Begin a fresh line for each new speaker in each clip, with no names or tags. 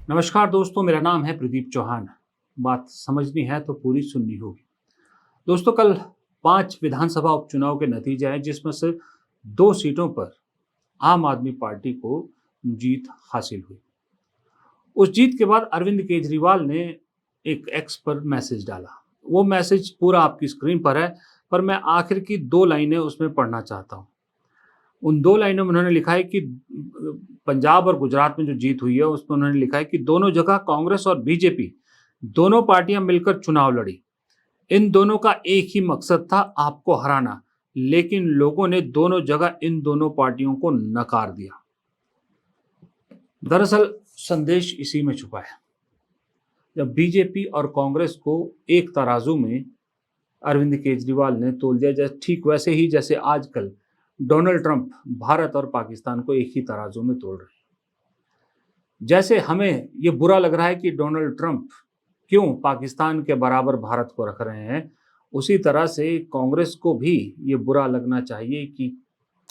नमस्कार दोस्तों, मेरा नाम है प्रदीप चौहान। बात समझनी है तो पूरी सुननी होगी। दोस्तों, कल 5 विधानसभा उपचुनाव के नतीजे आए जिसमें से 2 सीटों पर आम आदमी पार्टी को जीत हासिल हुई। उस जीत के बाद अरविंद केजरीवाल ने एक एक्स पर मैसेज डाला। वो मैसेज पूरा आपकी स्क्रीन पर है, पर मैं आखिर की 2 लाइनें उसमें पढ़ना चाहता हूँ। उन 2 लाइनों में उन्होंने लिखा है कि पंजाब और गुजरात में जो जीत हुई है, उसमें उन्होंने लिखा है कि दोनों जगह कांग्रेस और बीजेपी दोनों पार्टियां मिलकर चुनाव लड़ी। इन दोनों का एक ही मकसद था, आपको हराना, लेकिन लोगों ने दोनों जगह इन दोनों पार्टियों को नकार दिया। दरअसल संदेश इसी में छुपा है। जब बीजेपी और कांग्रेस को एक तराजू में अरविंद केजरीवाल ने तोल दिया, जैसे ठीक वैसे ही जैसे आजकल डोनाल्ड ट्रंप भारत और पाकिस्तान को एक ही तराजू में तोल रहे हैं। जैसे हमें ये बुरा लग रहा है कि डोनाल्ड ट्रंप क्यों पाकिस्तान के बराबर भारत को रख रहे हैं, उसी तरह से कांग्रेस को भी ये बुरा लगना चाहिए कि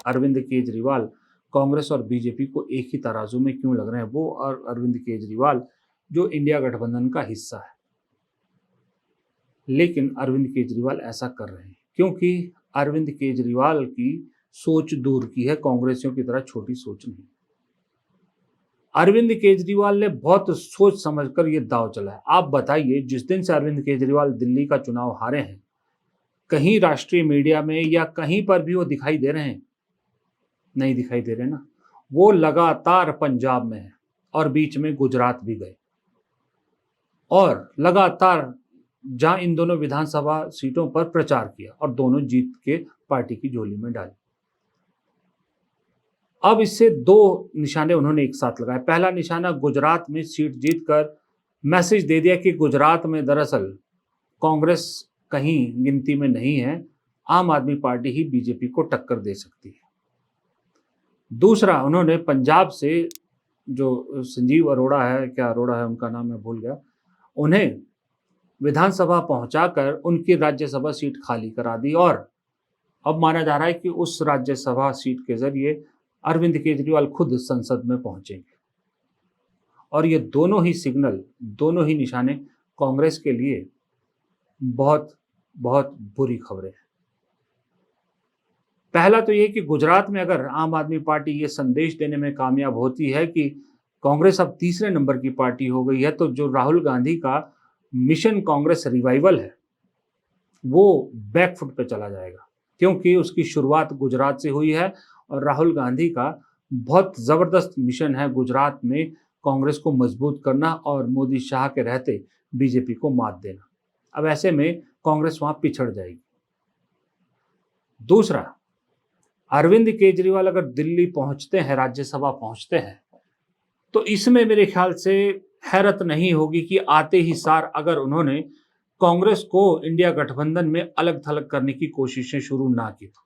अरविंद केजरीवाल कांग्रेस और बीजेपी को एक ही तराजू में क्यों लग रहे हैं। वो और अरविंद केजरीवाल जो इंडिया गठबंधन का हिस्सा है, लेकिन अरविंद केजरीवाल ऐसा कर रहे हैं क्योंकि अरविंद केजरीवाल की सोच दूर की है, कांग्रेसियों की तरह छोटी सोच नहीं। अरविंद केजरीवाल ने बहुत सोच समझकर ये दांव चला है। आप बताइए, जिस दिन से अरविंद केजरीवाल दिल्ली का चुनाव हारे हैं, कहीं राष्ट्रीय मीडिया में या कहीं पर भी वो दिखाई दे रहे हैं? नहीं दिखाई दे रहे ना। वो लगातार पंजाब में है और बीच में गुजरात भी गए और लगातार जहां इन दोनों विधानसभा सीटों पर प्रचार किया और दोनों जीत के पार्टी की झोली में डाली। अब इससे 2 निशाने उन्होंने एक साथ लगाए। पहला निशाना, गुजरात में सीट जीतकर मैसेज दे दिया कि गुजरात में दरअसल कांग्रेस कहीं गिनती में नहीं है, आम आदमी पार्टी ही बीजेपी को टक्कर दे सकती है। दूसरा, उन्होंने पंजाब से जो संजीव अरोड़ा है, क्या अरोड़ा है उनका नाम, मैं भूल गया, उन्हें विधानसभा पहुंचाकर उनकी राज्यसभा सीट खाली करा दी और अब माना जा रहा है कि उस राज्यसभा सीट के जरिए अरविंद केजरीवाल खुद संसद में पहुंचेंगे। और ये दोनों ही सिग्नल, दोनों ही निशाने कांग्रेस के लिए बहुत बहुत बुरी खबरें हैं। पहला तो ये कि गुजरात में अगर आम आदमी पार्टी ये संदेश देने में कामयाब होती है कि कांग्रेस अब तीसरे नंबर की पार्टी हो गई है, तो जो राहुल गांधी का मिशन कांग्रेस रिवाइवल है, वो बैकफुट पे चला जाएगा, क्योंकि उसकी शुरुआत गुजरात से हुई है और राहुल गांधी का बहुत ज़बरदस्त मिशन है गुजरात में कांग्रेस को मजबूत करना और मोदी शाह के रहते बीजेपी को मात देना। अब ऐसे में कांग्रेस वहां पिछड़ जाएगी। दूसरा, अरविंद केजरीवाल अगर दिल्ली पहुंचते हैं, राज्यसभा पहुंचते हैं, तो इसमें मेरे ख्याल से हैरत नहीं होगी कि आते ही सार अगर उन्होंने कांग्रेस को इंडिया गठबंधन में अलग थलग करने की कोशिशें शुरू ना की तो।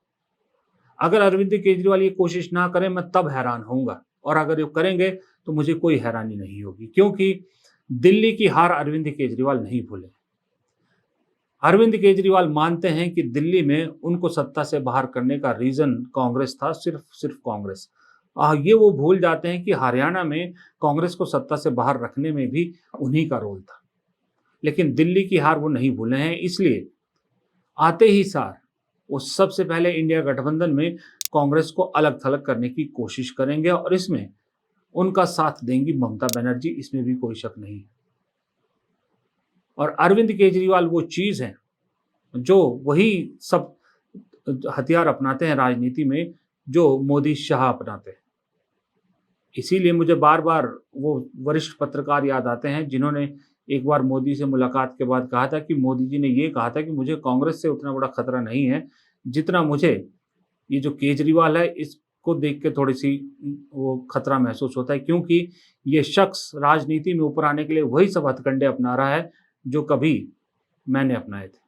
अगर अरविंद केजरीवाल ये कोशिश ना करें, मैं तब हैरान होऊंगा, और अगर ये करेंगे तो मुझे कोई हैरानी नहीं होगी, क्योंकि दिल्ली की हार अरविंद केजरीवाल नहीं भूले। अरविंद केजरीवाल मानते हैं कि दिल्ली में उनको सत्ता से बाहर करने का रीजन कांग्रेस था, सिर्फ सिर्फ कांग्रेस। ये वो भूल जाते हैं कि हरियाणा में कांग्रेस को सत्ता से बाहर रखने में भी उन्हीं का रोल था। लेकिन दिल्ली की हार वो नहीं भूले हैं, इसलिए आते ही सार वो सबसे पहले इंडिया गठबंधन में कांग्रेस को अलग थलग करने की कोशिश करेंगे और इसमें उनका साथ देंगी ममता बनर्जी, इसमें भी कोई शक नहीं है। और अरविंद केजरीवाल वो चीज़ है जो वही सब हथियार अपनाते हैं राजनीति में जो मोदी शाह अपनाते हैं। इसीलिए मुझे बार बार वो वरिष्ठ पत्रकार याद आते हैं जिन्होंने एक बार मोदी से मुलाकात के बाद कहा था कि मोदी जी ने ये कहा था कि मुझे कांग्रेस से उतना बड़ा खतरा नहीं है जितना मुझे ये जो केजरीवाल है इसको देख के थोड़ी सी वो खतरा महसूस होता है, क्योंकि ये शख्स राजनीति में ऊपर आने के लिए वही सब हथकंडे अपना रहा है जो कभी मैंने अपनाए थे।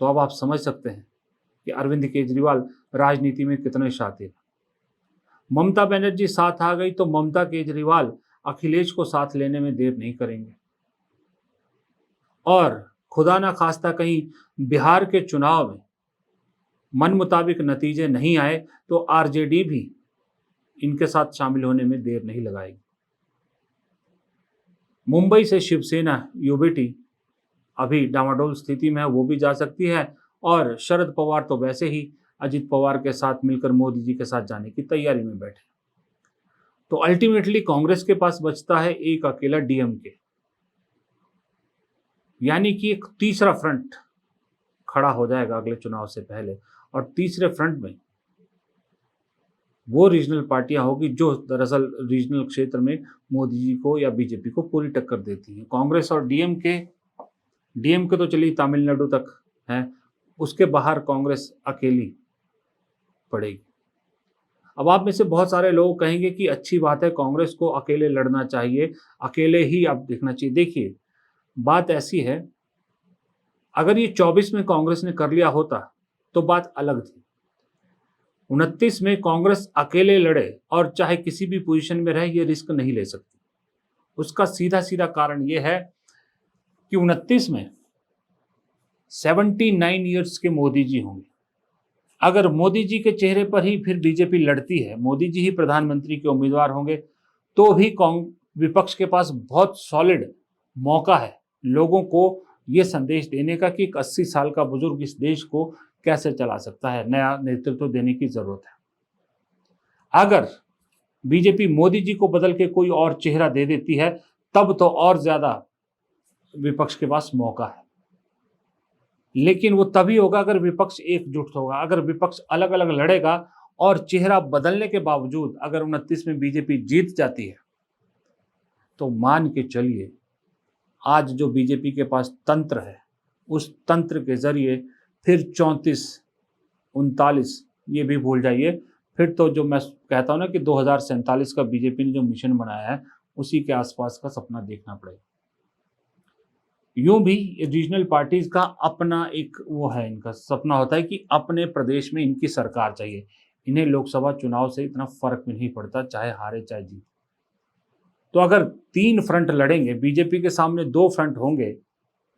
तो अब आप समझ सकते हैं कि अरविंद केजरीवाल राजनीति में कितने शातिर। ममता बनर्जी साथ आ गई तो ममता केजरीवाल अखिलेश को साथ लेने में देर नहीं करेंगे और खुदा ना खास्ता कहीं बिहार के चुनाव में मन मुताबिक नतीजे नहीं आए तो आरजेडी भी इनके साथ शामिल होने में देर नहीं लगाएगी। मुंबई से शिवसेना यूबीटी अभी डामाडोल स्थिति में है, वो भी जा सकती है। और शरद पवार तो वैसे ही अजित पवार के साथ मिलकर मोदी जी के साथ जाने की तैयारी में बैठे। तो अल्टीमेटली कांग्रेस के पास बचता है एक अकेला डीएमके, यानी कि एक तीसरा फ्रंट खड़ा हो जाएगा अगले चुनाव से पहले। और तीसरे फ्रंट में वो रीजनल पार्टियां होगी जो दरअसल रीजनल क्षेत्र में मोदी जी को या बीजेपी को पूरी टक्कर देती हैं। कांग्रेस और डीएमके तो चलिए तमिलनाडु तक है, उसके बाहर कांग्रेस अकेली पड़ेगी। अब आप में से बहुत सारे लोग कहेंगे कि अच्छी बात है, कांग्रेस को अकेले लड़ना चाहिए, अकेले ही अब देखना चाहिए। देखिए, बात ऐसी है, अगर ये 24 में कांग्रेस ने कर लिया होता तो बात अलग थी। 29 में कांग्रेस अकेले लड़े और चाहे किसी भी पोजीशन में रहे, ये रिस्क नहीं ले सकती। उसका सीधा सीधा कारण ये है कि 29 में 79 ईयर्स के मोदी जी होंगे। अगर मोदी जी के चेहरे पर ही फिर बीजेपी लड़ती है, मोदी जी ही प्रधानमंत्री के उम्मीदवार होंगे, तो भी विपक्ष के पास बहुत सॉलिड मौका है लोगों को ये संदेश देने का कि एक 80 साल का बुजुर्ग इस देश को कैसे चला सकता है, नया नेतृत्व देने की जरूरत है। अगर बीजेपी मोदी जी को बदल के कोई और चेहरा दे देती है, तब तो और ज्यादा विपक्ष के पास मौका है। लेकिन वो तभी होगा अगर विपक्ष एकजुट होगा। अगर विपक्ष अलग अलग लड़ेगा और चेहरा बदलने के बावजूद अगर 29 में बीजेपी जीत जाती है, तो मान के चलिए आज जो बीजेपी के पास तंत्र है, उस तंत्र के जरिए फिर 34, 39 ये भी भूल जाइए, फिर तो जो मैं कहता हूं ना कि 2047 का बीजेपी ने जो मिशन बनाया है, उसी के आसपास का सपना देखना पड़ेगा। यूं भी रीजनल पार्टीज का अपना एक वो है, इनका सपना होता है कि अपने प्रदेश में इनकी सरकार चाहिए। इन्हें लोकसभा चुनाव से इतना फर्क भी नहीं पड़ता, चाहे हारे चाहे जीते। तो अगर 3 फ्रंट लड़ेंगे, बीजेपी के सामने 2 फ्रंट होंगे,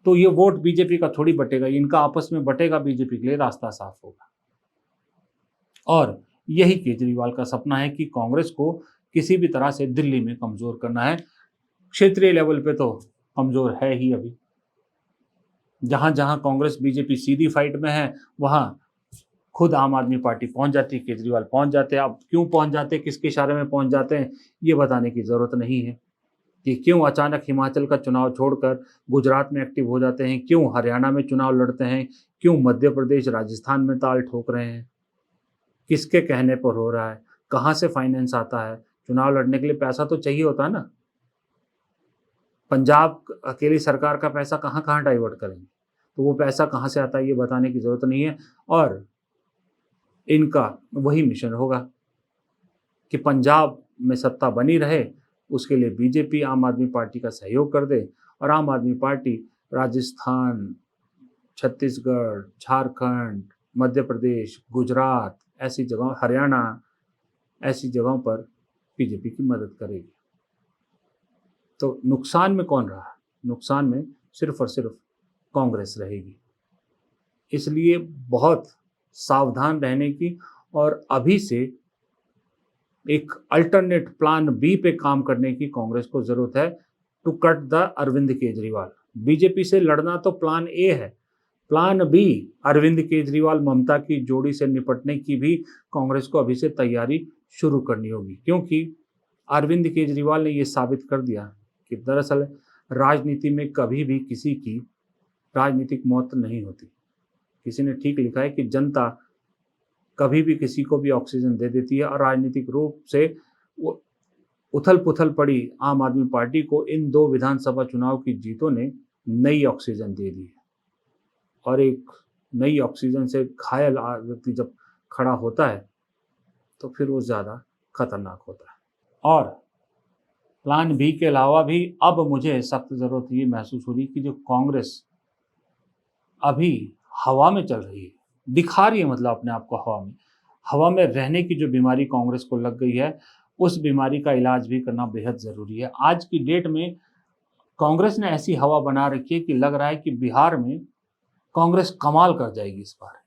तो ये वोट बीजेपी का थोड़ी बटेगा, इनका आपस में बटेगा, बीजेपी के लिए रास्ता साफ होगा। और यही केजरीवाल का सपना है कि कांग्रेस को किसी भी तरह से दिल्ली में कमजोर करना है। क्षेत्रीय लेवल पे तो कमजोर है ही अभी। जहां जहां कांग्रेस बीजेपी सीधी फाइट में है, वहां खुद आम आदमी पार्टी पहुंच जाती है, केजरीवाल पहुंच जाते हैं। अब क्यों पहुंच जाते हैं, किसके इशारे में पहुंच जाते हैं, ये बताने की जरूरत नहीं है कि क्यों अचानक हिमाचल का चुनाव छोड़कर गुजरात में एक्टिव हो जाते हैं, क्यों हरियाणा में चुनाव लड़ते हैं, क्यों मध्य प्रदेश राजस्थान में ताल ठोक रहे हैं, किसके कहने पर हो रहा है, कहाँ से फाइनेंस आता है। चुनाव लड़ने के लिए पैसा तो चाहिए होता है ना। पंजाब अकेली सरकार का पैसा कहाँ कहाँ डाइवर्ट करेंगे, तो वो पैसा कहाँ से आता है ये बताने की जरूरत नहीं है। और इनका वही मिशन होगा कि पंजाब में सत्ता बनी रहे, उसके लिए बीजेपी आम आदमी पार्टी का सहयोग कर दे, और आम आदमी पार्टी राजस्थान, छत्तीसगढ़, झारखंड, मध्य प्रदेश, गुजरात ऐसी जगहों, हरियाणा ऐसी जगहों पर बीजेपी की मदद करेगी। तो नुकसान में कौन रहा? नुकसान में सिर्फ और सिर्फ कांग्रेस रहेगी। इसलिए बहुत सावधान रहने की और अभी से एक अल्टरनेट प्लान बी पे काम करने की कांग्रेस को जरूरत है, to cut the Arvind Kejriwal. BJP से लड़ना तो प्लान ए है, प्लान बी अरविंद केजरीवाल ममता की जोड़ी से निपटने की भी कांग्रेस को अभी से तैयारी शुरू करनी होगी। क्योंकि अरविंद केजरीवाल ने यह साबित कर दिया कि दरअसल राजनीति में कभी भी किसी की राजनीतिक मौत नहीं होती। किसी ने ठीक लिखा है कि जनता कभी भी किसी को भी ऑक्सीजन दे देती है, और राजनीतिक रूप से वो उथल पुथल पड़ी आम आदमी पार्टी को इन 2 विधानसभा चुनाव की जीतों ने नई ऑक्सीजन दे दी है। और एक नई ऑक्सीजन से घायल व्यक्ति जब खड़ा होता है, तो फिर वो ज़्यादा खतरनाक होता है। और प्लान बी के अलावा भी अब मुझे सख्त ज़रूरत ये महसूस हो रही कि जो कांग्रेस अभी हवा में चल रही है, दिखा रही है, मतलब अपने आप को हवा में रहने की जो बीमारी कांग्रेस को लग गई है, उस बीमारी का इलाज भी करना बेहद ज़रूरी है। आज की डेट में कांग्रेस ने ऐसी हवा बना रखी है कि लग रहा है कि बिहार में कांग्रेस कमाल कर जाएगी इस बार।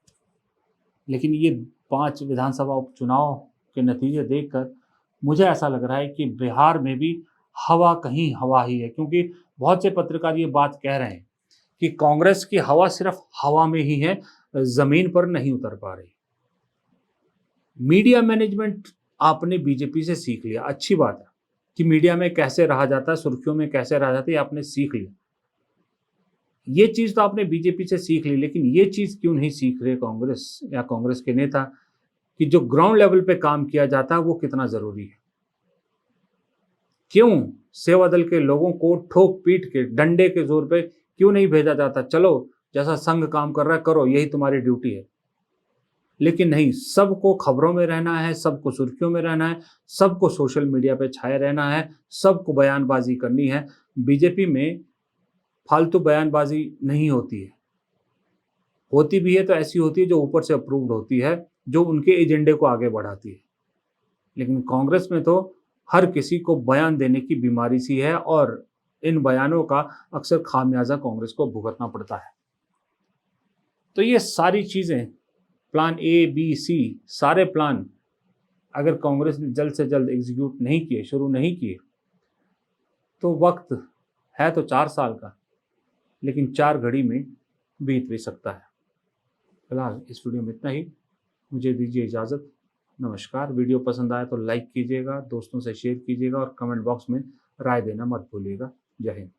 लेकिन ये 5 विधानसभा उपचुनाव के नतीजे देखकर मुझे ऐसा लग रहा है कि बिहार में भी हवा कहीं हवा ही है, क्योंकि बहुत से पत्रकार ये बात कह रहे हैं कि कांग्रेस की हवा सिर्फ हवा में ही है, जमीन पर नहीं उतर पा रही। मीडिया मैनेजमेंट आपने बीजेपी से सीख लिया, अच्छी बात है कि मीडिया में कैसे रहा जाता है, सुर्खियों में कैसे रहा जाता है, ये आपने सीख लिया। ये चीज तो आपने बीजेपी से सीख ली, लेकिन ये चीज क्यों नहीं सीख रहे कांग्रेस या कांग्रेस के नेता कि जो ग्राउंड लेवल पे काम किया जाता है वो कितना जरूरी है। क्यों सेवा दल के लोगों को ठोक पीट के डंडे के जोर पे क्यों नहीं भेजा जाता, चलो जैसा संघ काम कर रहा है करो, यही तुम्हारी ड्यूटी है। लेकिन नहीं, सबको खबरों में रहना है, सबको सुर्खियों में रहना है, सबको सोशल मीडिया पे छाए रहना है, सबको बयानबाजी करनी है। बीजेपी में फालतू बयानबाजी नहीं होती है, होती भी है तो ऐसी होती है जो ऊपर से अप्रूव्ड होती है, जो उनके एजेंडे को आगे बढ़ाती है। लेकिन कांग्रेस में तो हर किसी को बयान देने की बीमारी सी है, और इन बयानों का अक्सर खामियाजा कांग्रेस को भुगतना पड़ता है। तो ये सारी चीजें, प्लान ए बी सी, सारे प्लान अगर कांग्रेस ने जल्द से जल्द एग्जीक्यूट नहीं किए, शुरू नहीं किए, तो वक्त है तो 4 साल का, लेकिन 4 घड़ी में बीत भी सकता है। फिलहाल इस वीडियो में इतना ही, मुझे दीजिए इजाज़त। नमस्कार। वीडियो पसंद आए तो लाइक कीजिएगा, दोस्तों से शेयर कीजिएगा और कमेंट बॉक्स में राय देना मत भूलिएगा। जय हिंद।